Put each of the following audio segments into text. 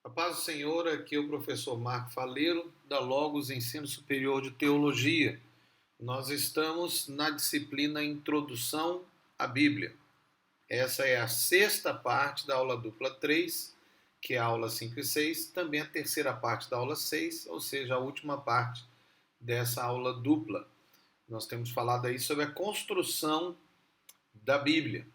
A paz do Senhor, aqui é o professor Marco Faleiro, da Logos Ensino Superior de Teologia. Nós estamos na disciplina Introdução à Bíblia. Essa é a sexta parte da aula dupla 3, que é a aula 5 e 6, também a terceira parte da aula 6, ou seja, a última parte dessa aula dupla. Nós temos falado aí sobre a construção da Bíblia.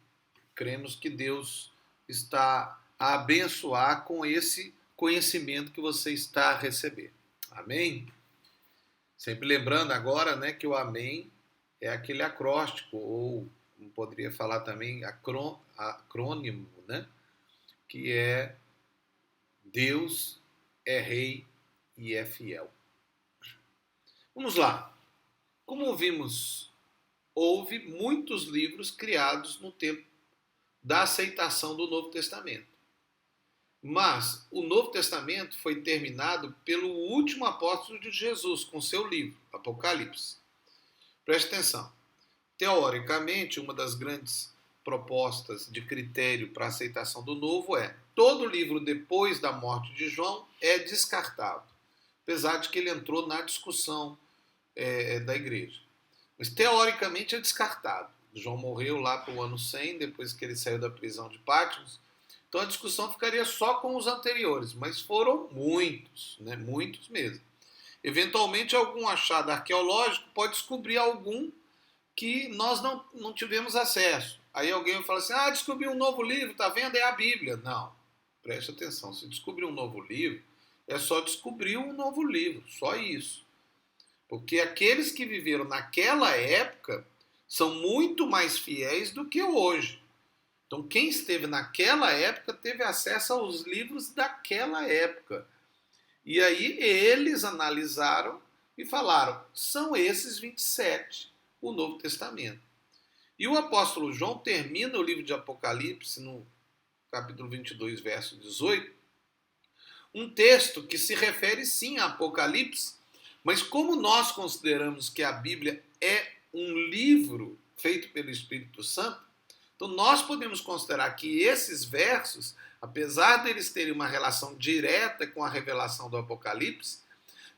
Cremos que Deus está a abençoar com esse conhecimento que você está a receber. Amém? Sempre lembrando agora, né, que o amém é aquele acróstico, ou poderia falar também acrônimo, né, que é Deus é rei e é fiel. Vamos lá. Como vimos, houve muitos livros criados no tempo da aceitação do Novo Testamento. Mas o Novo Testamento foi terminado pelo último apóstolo de Jesus, com seu livro, Apocalipse. Preste atenção. Teoricamente, uma das grandes propostas de critério para a aceitação do Novo é: todo livro depois da morte de João é descartado, apesar de que ele entrou na discussão da igreja. Mas teoricamente é descartado. João morreu lá para o ano 100, depois que ele saiu da prisão de Patmos. Então a discussão ficaria só com os anteriores, mas foram muitos, né? Muitos mesmo. Eventualmente, algum achado arqueológico pode descobrir algum que nós não tivemos acesso. Aí alguém vai falar assim: descobri um novo livro, tá vendo? É a Bíblia. Não, preste atenção, se descobrir um novo livro, é só descobrir um novo livro, só isso. Porque aqueles que viveram naquela época são muito mais fiéis do que hoje. Então, quem esteve naquela época teve acesso aos livros daquela época. E aí eles analisaram e falaram: são esses 27, o Novo Testamento. E o apóstolo João termina o livro de Apocalipse, no capítulo 22, verso 18, um texto que se refere sim a Apocalipse, mas como nós consideramos que a Bíblia é um livro feito pelo Espírito Santo, então nós podemos considerar que esses versos, apesar deles terem uma relação direta com a revelação do Apocalipse,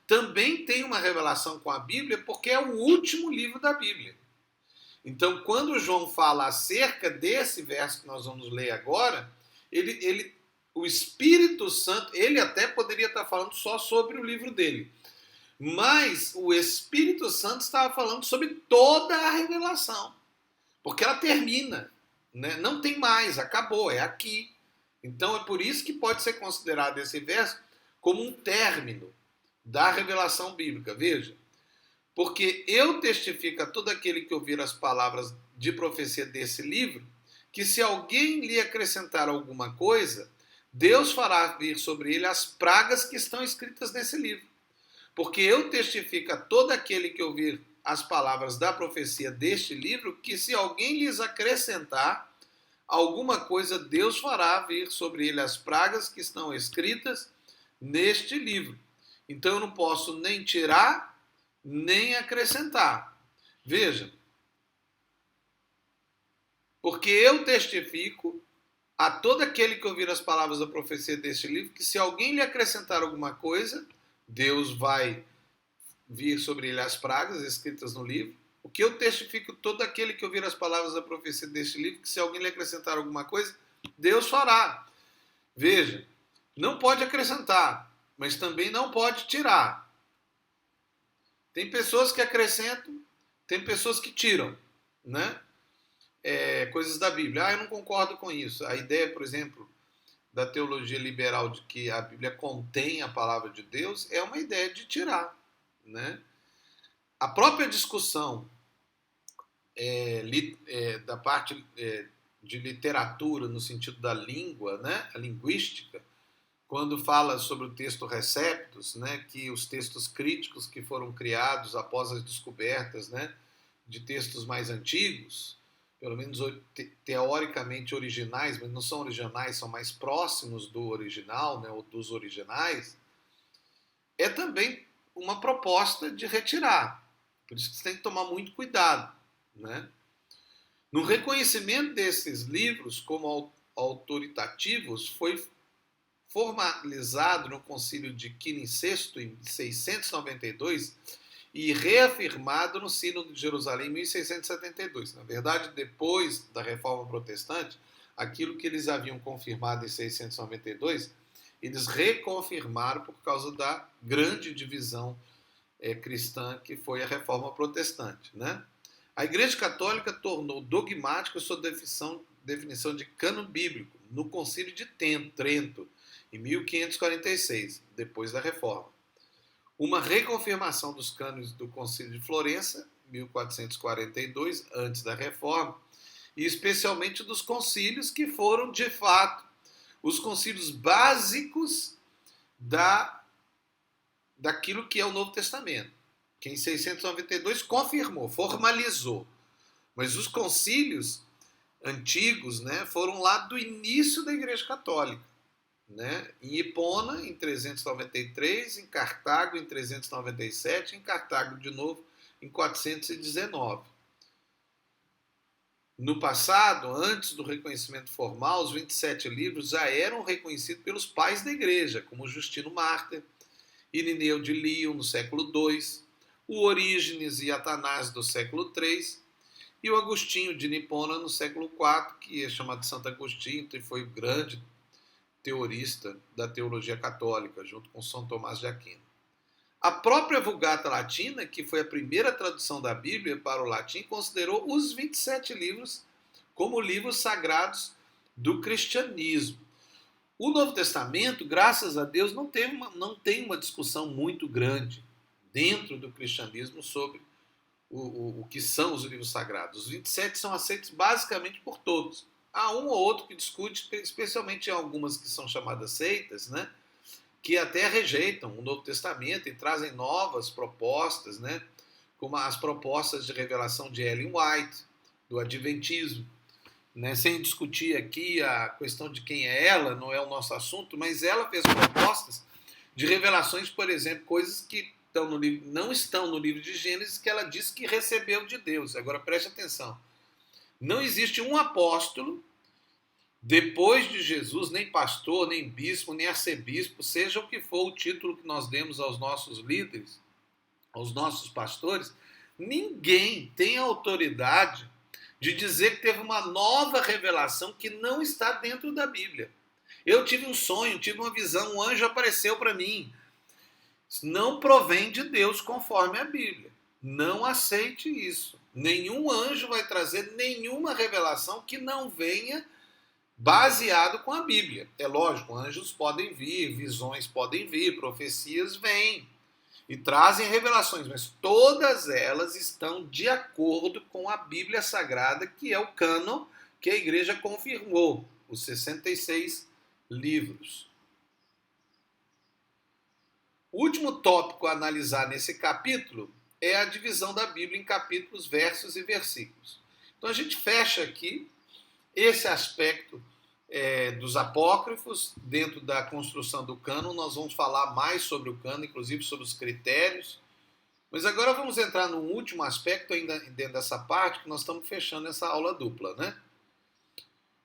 também tem uma revelação com a Bíblia, porque é o último livro da Bíblia. Então, quando João fala acerca desse verso que nós vamos ler agora, o Espírito Santo, ele até poderia estar falando só sobre o livro dele, mas o Espírito Santo estava falando sobre toda a revelação, porque ela termina. Né? Não tem mais, acabou, é aqui. Então é por isso que pode ser considerado esse verso como um término da revelação bíblica. Veja, porque eu testifico a todo aquele que ouvir as palavras de profecia desse livro, que se alguém lhe acrescentar alguma coisa, Deus fará vir sobre ele as pragas que estão escritas nesse livro. Porque eu testifico a todo aquele que ouvir as palavras da profecia deste livro, que se alguém lhes acrescentar alguma coisa, Deus fará vir sobre ele as pragas que estão escritas neste livro. Então eu não posso nem tirar, nem acrescentar. Veja, porque eu testifico a todo aquele que ouvir as palavras da profecia deste livro, que se alguém lhe acrescentar alguma coisa, Deus vai vir sobre ele as pragas escritas no livro. O que eu testifico todo aquele que ouvir as palavras da profecia deste livro, que se alguém lhe acrescentar alguma coisa, Deus fará. Veja, não pode acrescentar, mas também não pode tirar. Tem pessoas que acrescentam, tem pessoas que tiram, né? Coisas da Bíblia. Eu não concordo com isso. A ideia, por exemplo, da teologia liberal de que a Bíblia contém a palavra de Deus é uma ideia de tirar. Né? A própria discussão da parte de literatura no sentido da língua, né? A linguística, quando fala sobre o texto receptus, né? Que os textos críticos que foram criados após as descobertas, né? De textos mais antigos, pelo menos teoricamente originais, mas não são originais, são mais próximos do original, né? Ou dos originais, é também uma proposta de retirar. Por isso que você tem que tomar muito cuidado. Né? No reconhecimento desses livros como autoritativos, formalizado no Concílio de Quinincesto, em 692, e reafirmado no Sínodo de Jerusalém, em 1672. Na verdade, depois da Reforma Protestante, aquilo que eles haviam confirmado em 692, eles reconfirmaram por causa da grande divisão cristã que foi a Reforma Protestante, né? A Igreja Católica tornou dogmática sua definição de cânon bíblico no Concílio de Trento, em 1546, depois da Reforma. Uma reconfirmação dos cânones do Concílio de Florença, 1442, antes da Reforma, e especialmente dos concílios que foram, de fato, os concílios básicos daquilo que é o Novo Testamento, que em 692 confirmou, formalizou. Mas os concílios antigos, né, foram lá do início da Igreja Católica. Né? Em Hipona, em 393, em Cartago, em 397, em Cartago de novo, em 419. No passado, antes do reconhecimento formal, os 27 livros já eram reconhecidos pelos pais da Igreja, como Justino Mártir, Irineu de Lyon, no século II, o Orígenes e Atanásio, do século III, e o Agostinho de Hipona, no século IV, que é chamado de Santo Agostinho e foi o grande teorista da teologia católica, junto com São Tomás de Aquino. A própria Vulgata Latina, que foi a primeira tradução da Bíblia para o latim, considerou os 27 livros como livros sagrados do cristianismo. O Novo Testamento, graças a Deus, não tem uma discussão muito grande dentro do cristianismo sobre o que são os livros sagrados. Os 27 são aceitos basicamente por todos. Há um ou outro que discute, especialmente em algumas que são chamadas seitas, né, que até rejeitam o Novo Testamento e trazem novas propostas, né, como as propostas de revelação de Ellen White, do Adventismo. Né, sem discutir aqui a questão de quem é ela, não é o nosso assunto, mas ela fez propostas de revelações, por exemplo, coisas que não estão no livro de Gênesis, que ela diz que recebeu de Deus. Agora preste atenção. Não existe um apóstolo, depois de Jesus, nem pastor, nem bispo, nem arcebispo, seja o que for o título que nós demos aos nossos líderes, aos nossos pastores, ninguém tem autoridade de dizer que teve uma nova revelação que não está dentro da Bíblia. Eu tive um sonho, tive uma visão, um anjo apareceu para mim. Não provém de Deus conforme a Bíblia. Não aceite isso. Nenhum anjo vai trazer nenhuma revelação que não venha baseado com a Bíblia. É lógico, anjos podem vir, visões podem vir, profecias vêm e trazem revelações, mas todas elas estão de acordo com a Bíblia Sagrada, que é o cânon que a Igreja confirmou, os 66 livros. O último tópico a analisar nesse capítulo é a divisão da Bíblia em capítulos, versos e versículos. Então a gente fecha aqui esse aspecto dos apócrifos dentro da construção do cânon. Nós vamos falar mais sobre o cânon, inclusive sobre os critérios. Mas agora vamos entrar num último aspecto ainda dentro dessa parte, que nós estamos fechando essa aula dupla, né?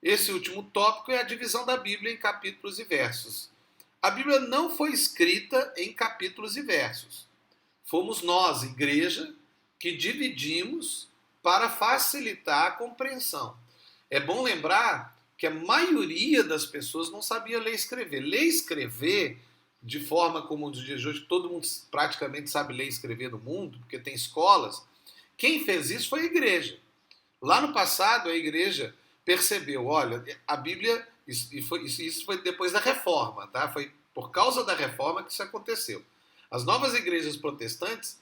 Esse último tópico é a divisão da Bíblia em capítulos e versos. A Bíblia não foi escrita em capítulos e versos. Fomos nós, igreja, que dividimos para facilitar a compreensão. É bom lembrar que a maioria das pessoas não sabia ler e escrever. Ler e escrever, de forma como nos dias de hoje, todo mundo praticamente sabe ler e escrever no mundo, porque tem escolas, quem fez isso foi a igreja. Lá no passado, a igreja percebeu, olha, a Bíblia, isso foi depois da Reforma, tá? Foi por causa da Reforma que isso aconteceu. As novas igrejas protestantes,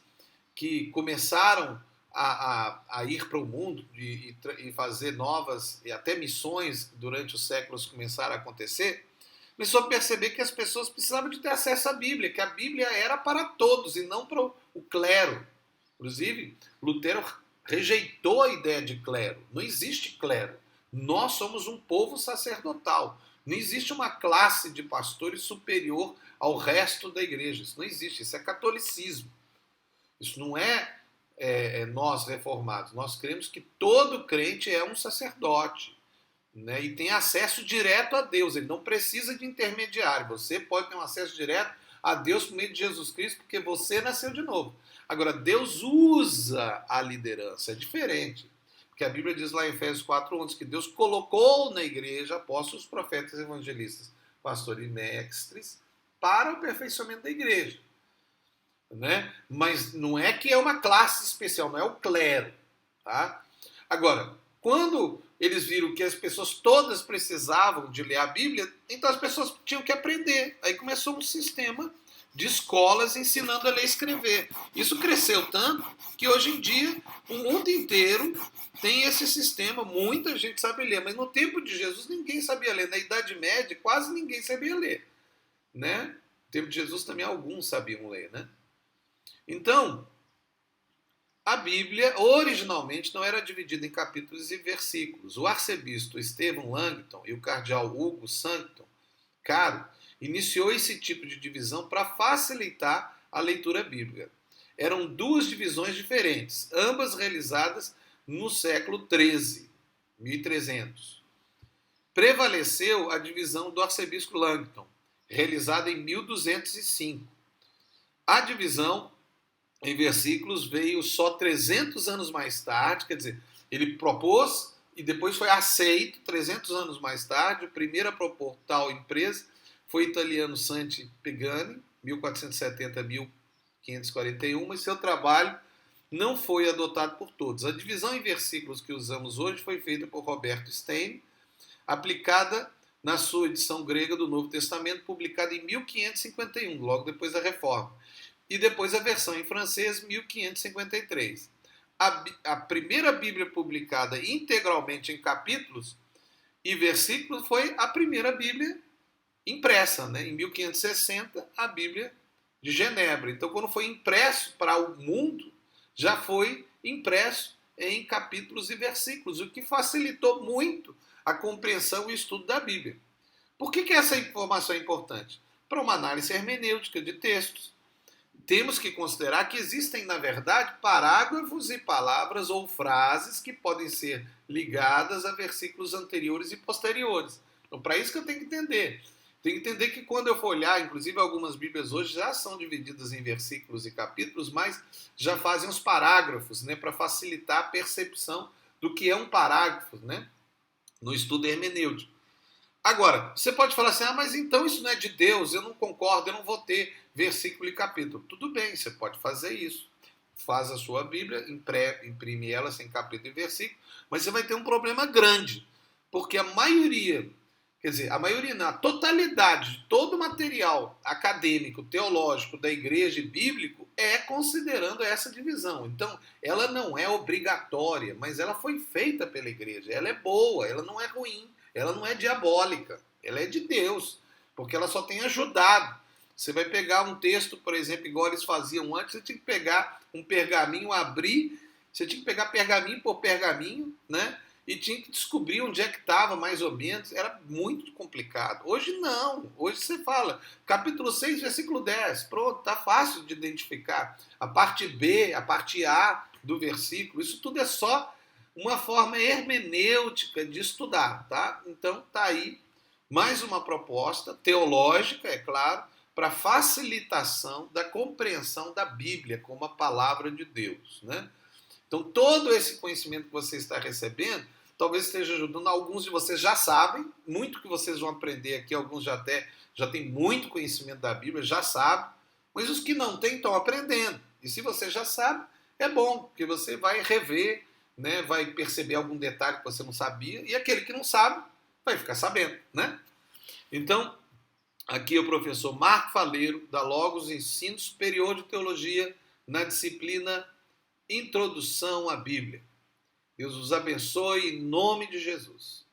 que começaram a ir para o mundo e fazer novas, e até missões durante os séculos começaram a acontecer, começou a perceber que as pessoas precisavam de ter acesso à Bíblia, que a Bíblia era para todos e não para o clero. Inclusive, Lutero rejeitou a ideia de clero. Não existe clero. Nós somos um povo sacerdotal. Não existe uma classe de pastores superior ao resto da igreja. Isso não existe. Isso é catolicismo. Isso não é nós reformados. Nós cremos que todo crente é um sacerdote. né? E tem acesso direto a Deus, ele não precisa de intermediário, você pode ter um acesso direto a Deus por meio de Jesus Cristo, porque você nasceu de novo. Agora, Deus usa a liderança, é diferente. Porque a Bíblia diz lá em Efésios 4:11 que Deus colocou na igreja apóstolos, profetas, evangelistas, pastores e mestres para o aperfeiçoamento da igreja. Né? Mas não é que é uma classe especial, não é o clero. Tá? Agora, quando eles viram que as pessoas todas precisavam de ler a Bíblia, então as pessoas tinham que aprender. Aí começou um sistema de escolas ensinando a ler e escrever. Isso cresceu tanto que hoje em dia o mundo inteiro tem esse sistema, muita gente sabe ler, mas no tempo de Jesus ninguém sabia ler. Na Idade Média quase ninguém sabia ler. Né? No tempo de Jesus também alguns sabiam ler. Né? Então, a Bíblia originalmente não era dividida em capítulos e versículos. O arcebispo Stephen Langton e o cardeal Hugo Sancton Caro iniciou esse tipo de divisão para facilitar a leitura bíblica. Eram duas divisões diferentes, ambas realizadas no século XIII, 1300. Prevaleceu a divisão do arcebispo Langton, realizada em 1205. A divisão em versículos veio só 300 anos mais tarde, quer dizer, ele propôs e depois foi aceito 300 anos mais tarde. O primeiro a propor tal empresa foi o italiano Santi Pagani, 1470 a 1541, e seu trabalho não foi adotado por todos. A divisão em versículos que usamos hoje foi feita por Roberto Stein, aplicada na sua edição grega do Novo Testamento, publicada em 1551, logo depois da Reforma. E depois a versão em francês, 1553. A primeira Bíblia publicada integralmente em capítulos e versículos foi a primeira Bíblia impressa, né? Em 1560, a Bíblia de Genebra. Então, quando foi impresso para o mundo, já foi impresso em capítulos e versículos, o que facilitou muito a compreensão e o estudo da Bíblia. Por que essa informação é importante? Para uma análise hermenêutica de textos. Temos que considerar que existem, na verdade, parágrafos e palavras ou frases que podem ser ligadas a versículos anteriores e posteriores. Então, para isso que eu tenho que entender. Tenho que entender que quando eu for olhar, inclusive algumas Bíblias hoje já são divididas em versículos e capítulos, mas já fazem os parágrafos, né, para facilitar a percepção do que é um parágrafo, né, no estudo hermenêutico. Agora, você pode falar assim, mas então isso não é de Deus, eu não concordo, eu não vou ter versículo e capítulo. Tudo bem, você pode fazer isso. Faz a sua Bíblia, imprime ela sem capítulo e versículo, mas você vai ter um problema grande, porque a maioria não, a totalidade de todo o material acadêmico, teológico da igreja e bíblico é considerando essa divisão. Então, ela não é obrigatória, mas ela foi feita pela igreja. Ela é boa, ela não é ruim. Ela não é diabólica, ela é de Deus, porque ela só tem ajudado. Você vai pegar um texto, por exemplo, igual eles faziam antes, você tinha que pegar um pergaminho, abrir, você tinha que pegar pergaminho por pergaminho, né? E tinha que descobrir onde é que estava, mais ou menos. Era muito complicado. Hoje não. Hoje você fala, capítulo 6, versículo 10. Pronto, está fácil de identificar. A parte B, a parte A do versículo, isso tudo é só uma forma hermenêutica de estudar, tá? Então tá aí mais uma proposta teológica, é claro, para facilitação da compreensão da Bíblia como a palavra de Deus, né? Então todo esse conhecimento que você está recebendo, talvez esteja ajudando. Alguns de vocês já sabem, muito que vocês vão aprender aqui, alguns já têm muito conhecimento da Bíblia, já sabem, mas os que não têm estão aprendendo. E se você já sabe, é bom, porque você vai rever, né, vai perceber algum detalhe que você não sabia, e aquele que não sabe vai ficar sabendo, né? Então, aqui é o professor Marco Faleiro, da Logos Ensino Superior de Teologia, na disciplina Introdução à Bíblia. Deus os abençoe em nome de Jesus.